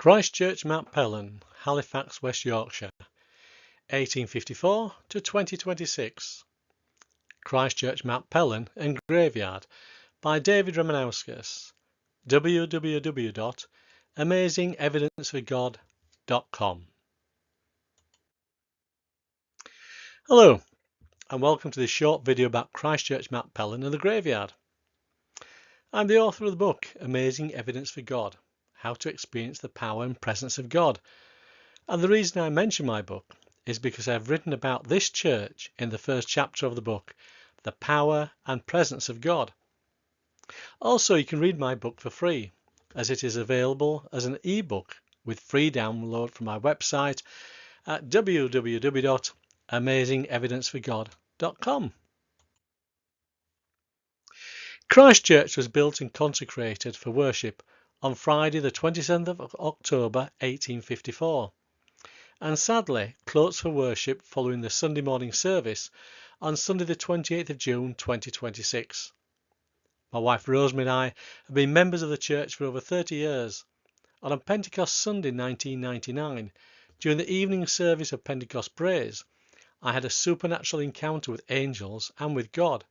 Christ Church Mount Pellon, Halifax, West Yorkshire, 1854 to 2026. Christ Church Mount Pellon and Graveyard by David Ramanauskas. www.amazingevidenceforgod.com. Hello, and welcome to this short video about Christ Church Mount Pellon and the Graveyard. I'm the author of the book Amazing Evidence for God: How to Experience the Power and Presence of God. And the reason I mention my book is because I've written about this church in the first chapter of the book, The Power and Presence of God. Also, you can read my book for free, as it is available as an ebook with free download from my website at www.amazingevidenceforgod.com. Christ Church was built and consecrated for worship on Friday the 27th of October 1854, and sadly closed for worship following the Sunday morning service on Sunday the 28th of June 2026. My wife Rosemary and I have been members of the church for over 30 years, and on Pentecost Sunday 1999, during the evening service of Pentecost Praise, I had a supernatural encounter with angels and with God.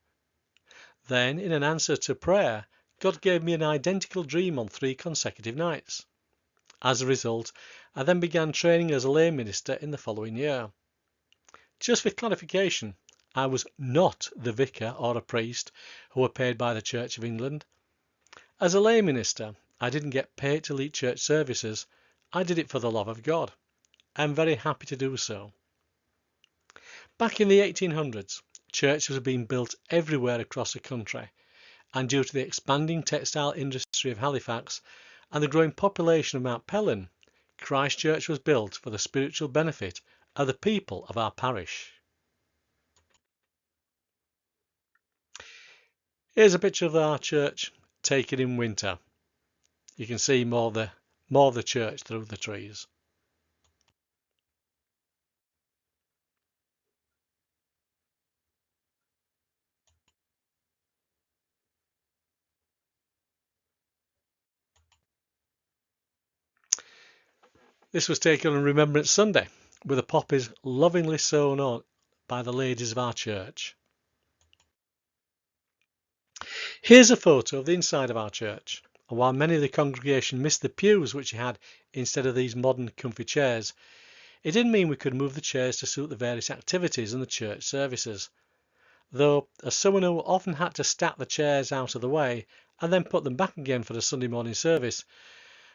Then, in an answer to prayer, God gave me an identical dream on 3 consecutive nights. As a result, I then began training as a lay minister in the following year. Just for clarification, I was not the vicar or a priest who were paid by the Church of England. As a lay minister, I didn't get paid to lead church services. I did it for the love of God. I'm very happy to do so. Back in the 1800s, churches were being built everywhere across the country, and due to the expanding textile industry of Halifax and the growing population of Mount Pellon, Christ Church was built for the spiritual benefit of the people of our parish. Here's a picture of our church taken in winter. You can see more of the church through the trees. This was taken on Remembrance Sunday, with the poppies lovingly sown on by the ladies of our church. Here's a photo of the inside of our church, and while many of the congregation missed the pews which we had instead of these modern comfy chairs, it didn't mean we could move the chairs to suit the various activities and the church services. Though, as someone who often had to stack the chairs out of the way and then put them back again for the Sunday morning service,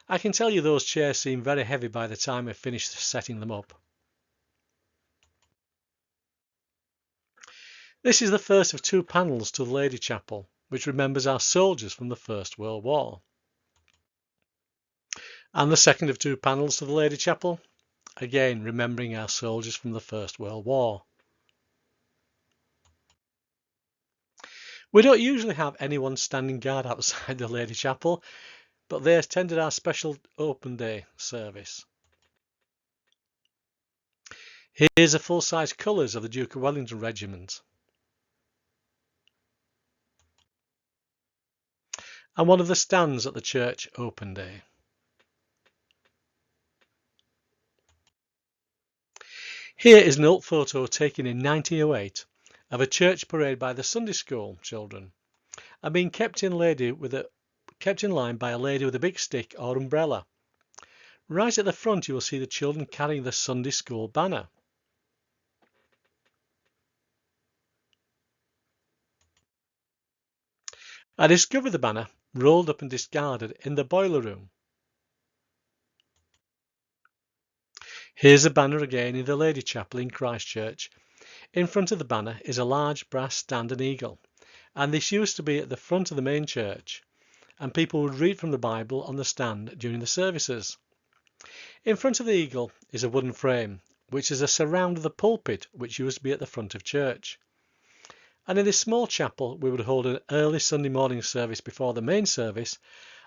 I can tell you those chairs seemed very heavy by the time I finished setting them up. This is the first of 2 panels to the Lady Chapel, which remembers our soldiers from the First World War. And the second of 2 panels to the Lady Chapel, again remembering our soldiers from the First World War. We don't usually have anyone standing guard outside the Lady Chapel, but they attended our special open day service. Here's the full-size colours of the Duke of Wellington Regiment. And one of the stands at the church open day. Here is an old photo taken in 1908 of a church parade by the Sunday school children, and being kept in line by a lady with a big stick or umbrella. Right at the front you will see the children carrying the Sunday school banner. I discovered the banner rolled up and discarded in the boiler room. Here's the banner again in the Lady Chapel in Christ Church. In front of the banner is a large brass stand and eagle, and this used to be at the front of the main church, and people would read from the Bible on the stand during the services. In front of the eagle is a wooden frame, which is a surround of the pulpit which used to be at the front of church. And in this small chapel we would hold an early Sunday morning service before the main service,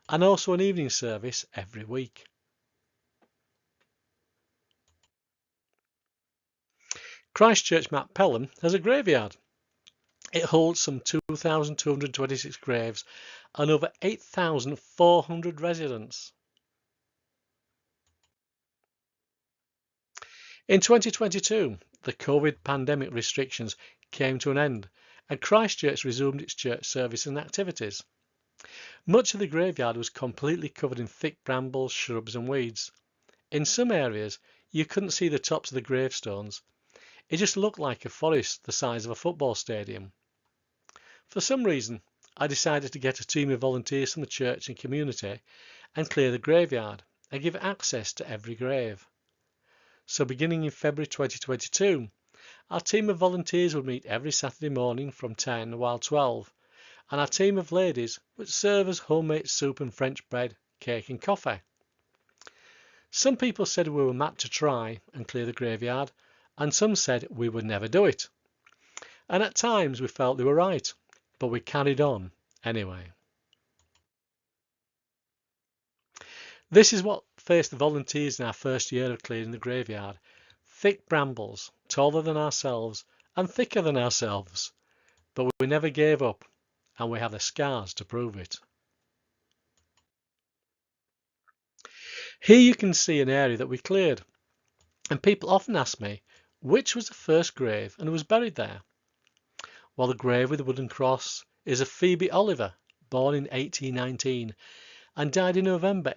and also an evening service every week. Christ Church Mount Pellon has a graveyard. It holds some 2,226 graves and over 8,400 residents. In 2022, the COVID pandemic restrictions came to an end and Christ Church resumed its church service and activities. Much of the graveyard was completely covered in thick brambles, shrubs and weeds. In some areas, you couldn't see the tops of the gravestones. It just looked like a forest the size of a football stadium. For some reason, I decided to get a team of volunteers from the church and community and clear the graveyard and give access to every grave. So beginning in February 2022, our team of volunteers would meet every Saturday morning from 10 while 12, and our team of ladies would serve us homemade soup and French bread, cake and coffee. Some people said we were mad to try and clear the graveyard, and some said we would never do it. And at times we felt they were right, but we carried on anyway. This is what faced the volunteers in our first year of clearing the graveyard. Thick brambles, taller than ourselves and thicker than ourselves. But we never gave up, and we have the scars to prove it. Here you can see an area that we cleared, and people often ask me which was the first grave and who was buried there. Well, the grave with the wooden cross is of Phoebe Oliver, born in 1819 and died in November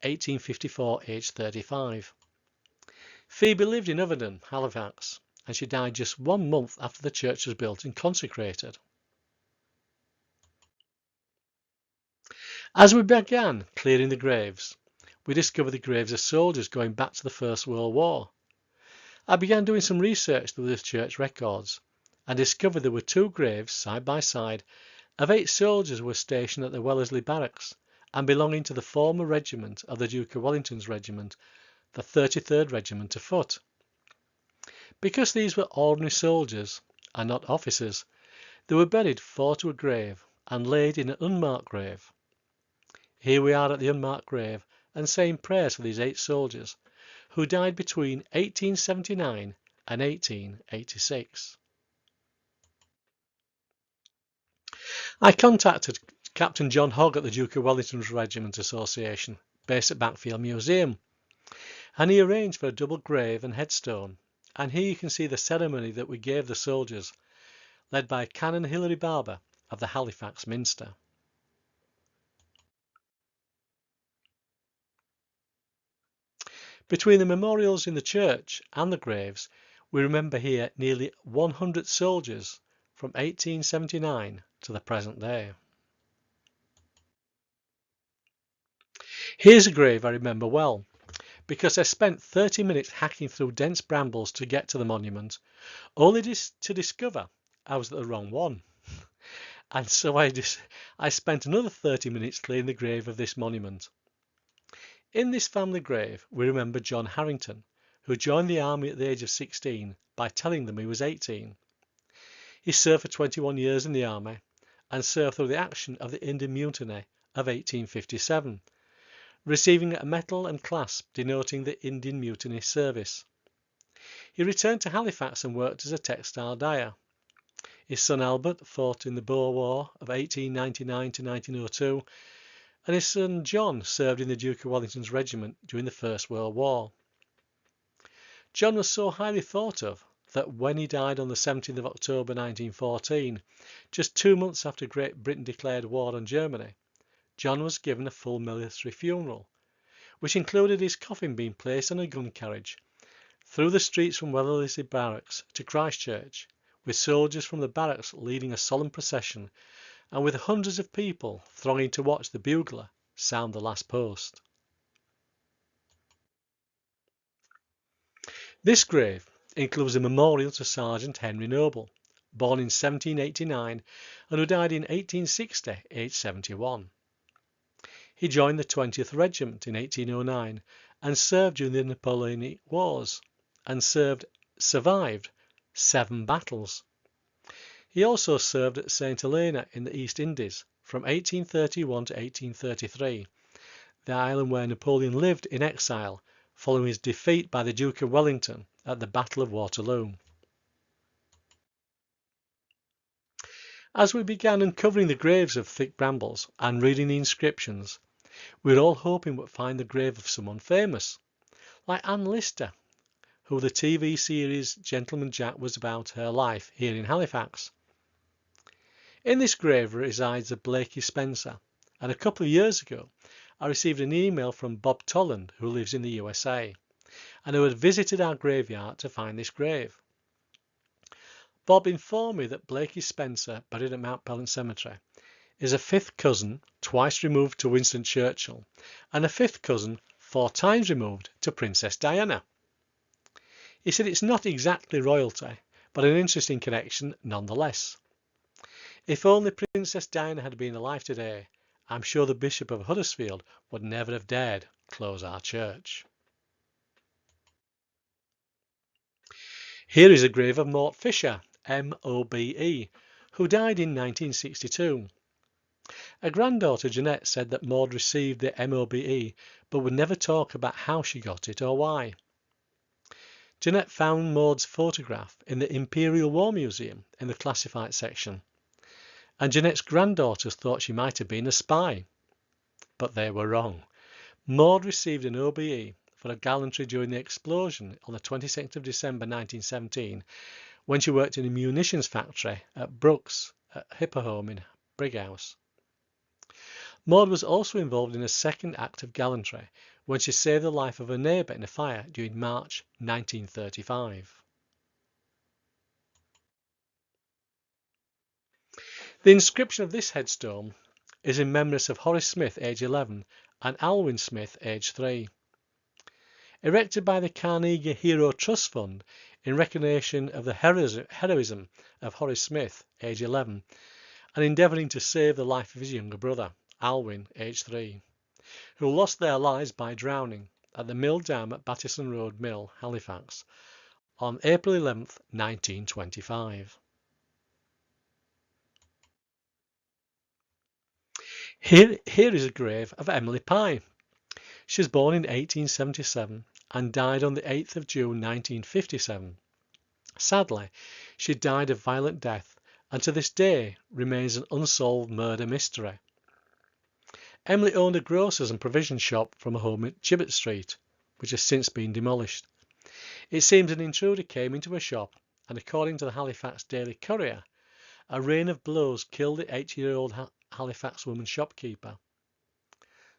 1854, aged 35. Phoebe lived in Overdon, Halifax, and she died just 1 month after the church was built and consecrated. As we began clearing the graves, we discovered the graves of soldiers going back to the First World War. I began doing some research through the church records and discovered there were 2 graves side by side of 8 soldiers who were stationed at the Wellesley Barracks and belonging to the former regiment of the Duke of Wellington's regiment, the 33rd Regiment of Foot. Because these were ordinary soldiers and not officers, they were buried 4 to a grave and laid in an unmarked grave. Here we are at the unmarked grave and saying prayers for these 8 soldiers who died between 1879 and 1886. I contacted Captain John Hogg at the Duke of Wellington's Regiment Association, based at Backfield Museum, and he arranged for a double grave and headstone. And here you can see the ceremony that we gave the soldiers, led by Canon Hilary Barber of the Halifax Minster. Between the memorials in the church and the graves, we remember here nearly 100 soldiers from 1879 to the present day. Here's a grave I remember well, because I spent 30 minutes hacking through dense brambles to get to the monument, only to discover I was at the wrong one. And so I spent another 30 minutes clearing the grave of this monument. In this family grave, we remember John Harrington, who joined the army at the age of 16 by telling them he was 18. He served for 21 years in the army and served through the action of the Indian Mutiny of 1857, receiving a medal and clasp denoting the Indian Mutiny service. He returned to Halifax and worked as a textile dyer. His son Albert fought in the Boer War of 1899 to 1902, and his son John served in the Duke of Wellington's regiment during the First World War. John was so highly thought of that when he died on the 17th of October 1914, just 2 months after Great Britain declared war on Germany, John was given a full military funeral, which included his coffin being placed on a gun carriage through the streets from Wellesley Barracks to Christ Church, with soldiers from the barracks leading a solemn procession and with hundreds of people thronging to watch the bugler sound the last post. This grave includes a memorial to Sergeant Henry Noble, born in 1789 and who died in 1860, aged 71. He joined the 20th Regiment in 1809 and served during the Napoleonic Wars and survived 7 battles. He also served at St. Helena in the East Indies from 1831 to 1833, the island where Napoleon lived in exile following his defeat by the Duke of Wellington at the Battle of Waterloo. As we began uncovering the graves of thick brambles and reading the inscriptions, we were all hoping we'd find the grave of someone famous, like Anne Lister, who the TV series Gentleman Jack was about her life here in Halifax. In this grave resides a Blakey Spencer, and a couple of years ago I received an email from Bob Tolland, who lives in the USA, and who had visited our graveyard to find this grave. Bob informed me that Blakey Spencer, buried at Mount Pellon Cemetery, is a fifth cousin, twice removed to Winston Churchill, and a fifth cousin, 4 times removed to Princess Diana. He said it's not exactly royalty, but an interesting connection nonetheless. If only Princess Diana had been alive today, I'm sure the Bishop of Huddersfield would never have dared close our church. Here is a grave of Mort Fisher, M-O-B-E, who died in 1962. A granddaughter, Jeanette, said that Maud received the MOBE but would never talk about how she got it or why. Jeanette found Maud's photograph in the Imperial War Museum in the classified section, and Jeanette's granddaughters thought she might have been a spy. But they were wrong. Maud received an OBE for a gallantry during the explosion on the 22nd of December 1917 when she worked in a munitions factory at Brooks at Hipperholm in Brighouse. Maud was also involved in a second act of gallantry when she saved the life of a neighbour in a fire during March 1935. The inscription of this headstone is in memories of Horace Smith, age 11, and Alwyn Smith, age 3. Erected by the Carnegie Hero Trust Fund in recognition of the heroism of Horace Smith, age 11, and endeavouring to save the life of his younger brother, Alwyn, age 3, who lost their lives by drowning at the mill dam at Battison Road Mill, Halifax, on April 11, 1925. Here is a grave of Emily Pye. She was born in 1877 and died on the 8th of June 1957. Sadly, she died a violent death and to this day remains an unsolved murder mystery. Emily owned a grocer's and provision shop from a home at Gibbet Street, which has since been demolished. It seems an intruder came into her shop and, according to the Halifax Daily Courier, a rain of blows killed the 80-year-old Halifax woman shopkeeper.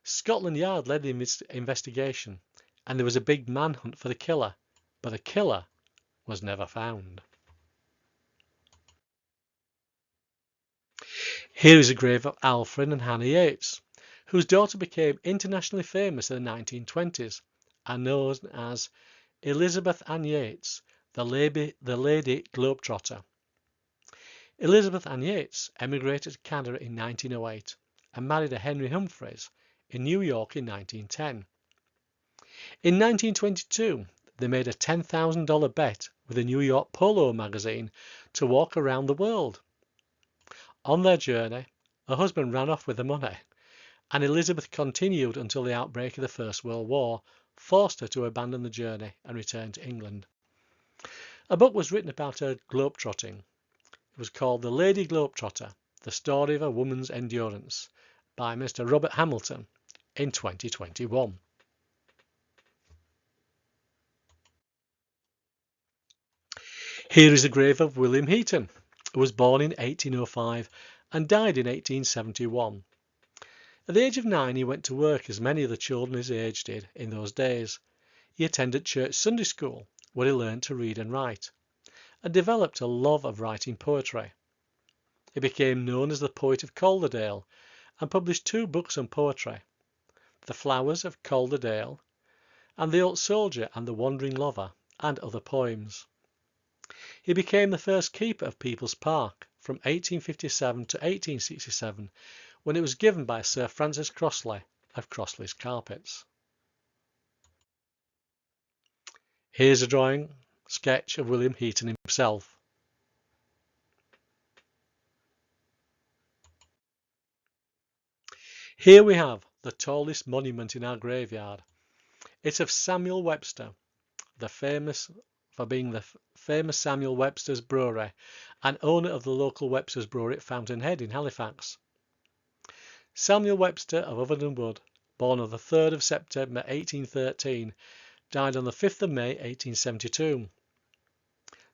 Scotland Yard led the investigation and there was a big manhunt for the killer, but the killer was never found. Here is a grave of Alfred and Hannah Yates, whose daughter became internationally famous in the 1920s and known as Elizabeth Ann Yates, the Lady Globetrotter. Elizabeth Ann Yates emigrated to Canada in 1908 and married a Henry Humphreys in New York in 1910. In 1922, they made a $10,000 bet with a New York Polo magazine to walk around the world. On their journey, her husband ran off with the money, and Elizabeth continued until the outbreak of the First World War forced her to abandon the journey and return to England. A book was written about her globetrotting. It was called The Lady Globetrotter, The Story of a Woman's Endurance by Mr. Robert Hamilton in 2021. Here is a grave of William Heaton, who was born in 1805 and died in 1871. At the age of 9, he went to work as many of the children his age did in those days. He attended church Sunday school, where he learned to read and write, and developed a love of writing poetry. He became known as the Poet of Calderdale and published 2 books on poetry, The Flowers of Calderdale and The Old Soldier and the Wandering Lover, and other poems. He became the first keeper of People's Park from 1857 to 1867, when it was given by Sir Francis Crossley of Crossley's Carpets. Here's a drawing sketch of William Heaton himself. Here we have the tallest monument in our graveyard. It's of Samuel Webster, famous Samuel Webster's Brewery and owner of the local Webster's Brewery at Fountainhead in Halifax. Samuel Webster of Overton Wood, born on the 3rd of September 1813, died on the 5th of May 1872.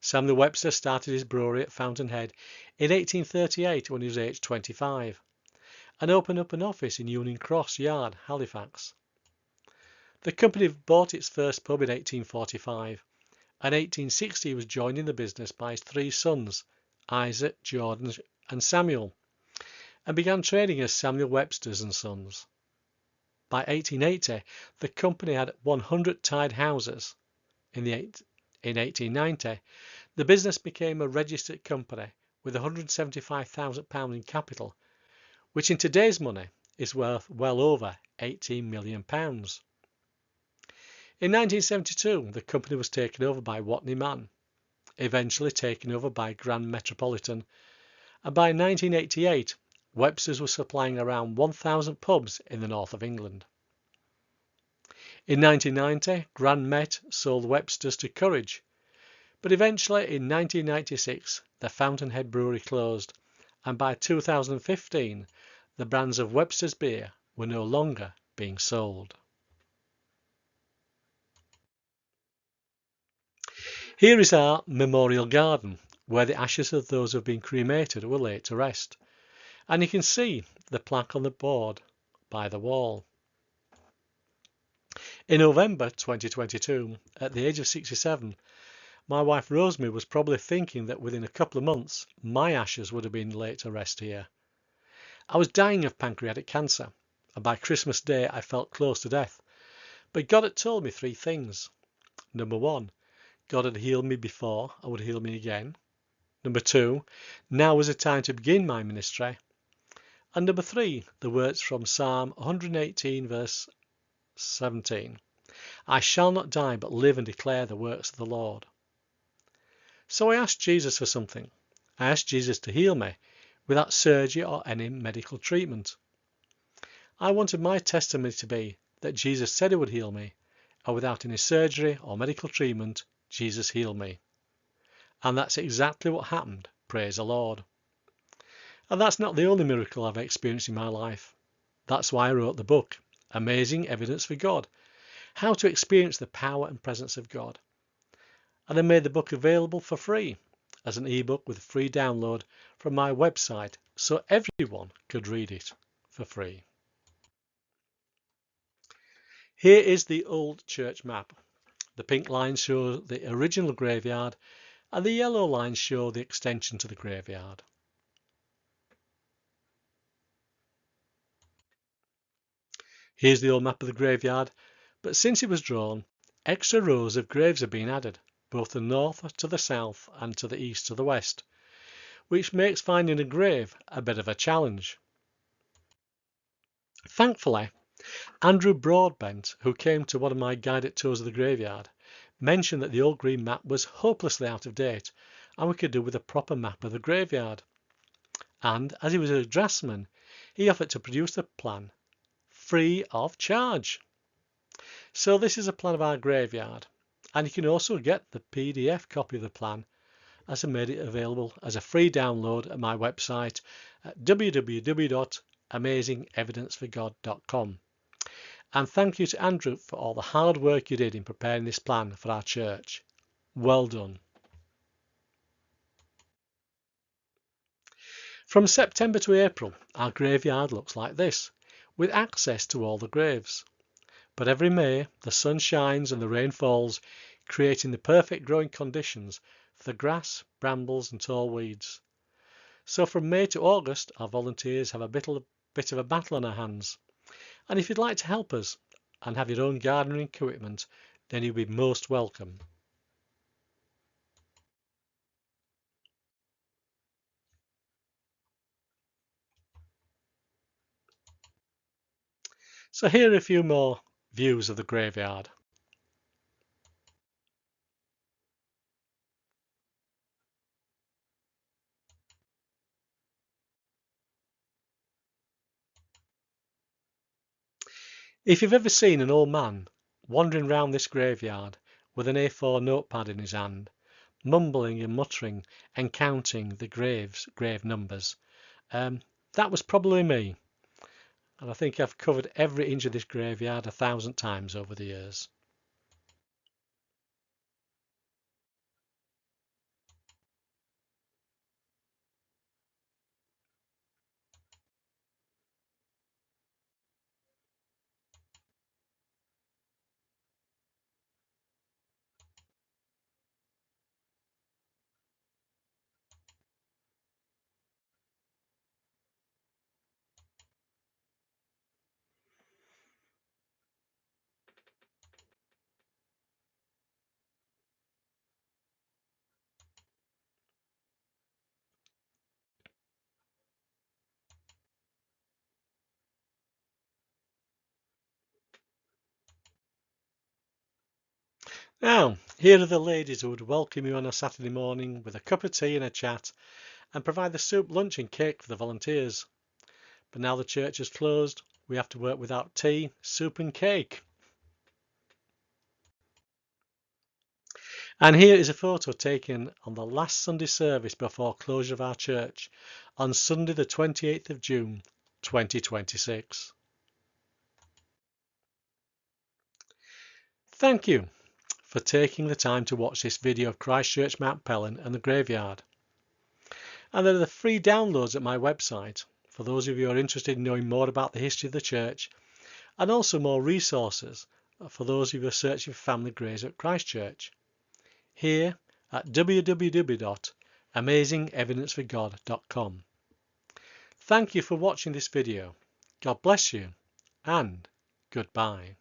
Samuel Webster started his brewery at Fountainhead in 1838 when he was aged 25 and opened up an office in Union Cross Yard, Halifax. The company bought its first pub in 1845 and 1860 he was joined in the business by his three sons, Isaac, Jordan and Samuel, and began trading as Samuel Websters and Sons. By 1880, the company had 100 tied houses. In 1890, the business became a registered company with £175,000 in capital, which in today's money is worth well over £18 million. In 1972, the company was taken over by Watney Mann, eventually taken over by Grand Metropolitan, and by 1988, Webster's was supplying around 1,000 pubs in the north of England. In 1990, Grand Met sold Webster's to Courage, but eventually in 1996, the Fountainhead Brewery closed, and by 2015, the brands of Webster's beer were no longer being sold. Here is our memorial garden, where the ashes of those who have been cremated were laid to rest, and you can see the plaque on the board by the wall. In November 2022, at the age of 67, my wife Rosemary was probably thinking that within a couple of months my ashes would have been laid to rest here. I was dying of pancreatic cancer, and by Christmas Day I felt close to death, but God had told me three things. Number one, God had healed me before and would heal me again. Number two, now was the time to begin my ministry. And number three, the words from Psalm 118 verse 17. I shall not die but live and declare the works of the Lord. So I asked Jesus for something. I asked Jesus to heal me without surgery or any medical treatment. I wanted my testimony to be that Jesus said he would heal me, and without any surgery or medical treatment, Jesus healed me. And that's exactly what happened, praise the Lord. And that's not the only miracle I've experienced in my life. That's why I wrote the book, Amazing Evidence for God, How to Experience the Power and Presence of God. And I made the book available for free as an ebook with free download from my website so everyone could read it for free. Here is the old church map. The pink lines show the original graveyard and the yellow lines show the extension to the graveyard. Here's the old map of the graveyard, but since it was drawn, extra rows of graves have been added, both to the north to the south and to the east to the west, which makes finding a grave a bit of a challenge. Thankfully, Andrew Broadbent, who came to one of my guided tours of the graveyard, mentioned that the old green map was hopelessly out of date and we could do with a proper map of the graveyard. And as he was a draftsman, he offered to produce the plan free of charge. So this is a plan of our graveyard, and you can also get the PDF copy of the plan as I made it available as a free download at my website at www.amazingevidenceforgod.com. And thank you to Andrew for all the hard work you did in preparing this plan for our church. Well done. From September to April, our graveyard looks like this, with access to all the graves. But every May, the sun shines and the rain falls, creating the perfect growing conditions for the grass, brambles and tall weeds. So from May to August, our volunteers have a bit of a battle on our hands. And if you'd like to help us and have your own gardening equipment, then you'll be most welcome. So here are a few more views of the graveyard. If you've ever seen an old man wandering round this graveyard with an A4 notepad in his hand, mumbling and muttering and counting the grave numbers, that was probably me. And I think I've covered every inch of this graveyard 1,000 times over the years. Now, here are the ladies who would welcome you on a Saturday morning with a cup of tea and a chat and provide the soup, lunch and cake for the volunteers. But now the church is closed, we have to work without tea, soup and cake. And here is a photo taken on the last Sunday service before closure of our church on Sunday the 28th of June 2026. Thank you for taking the time to watch this video of Christ Church Mount Pellon and the graveyard. And there are the free downloads at my website for those of you who are interested in knowing more about the history of the church, and also more resources for those of you who are searching for family graves at Christ Church. Here at www.amazingevidenceforgod.com. Thank you for watching this video. God bless you and goodbye.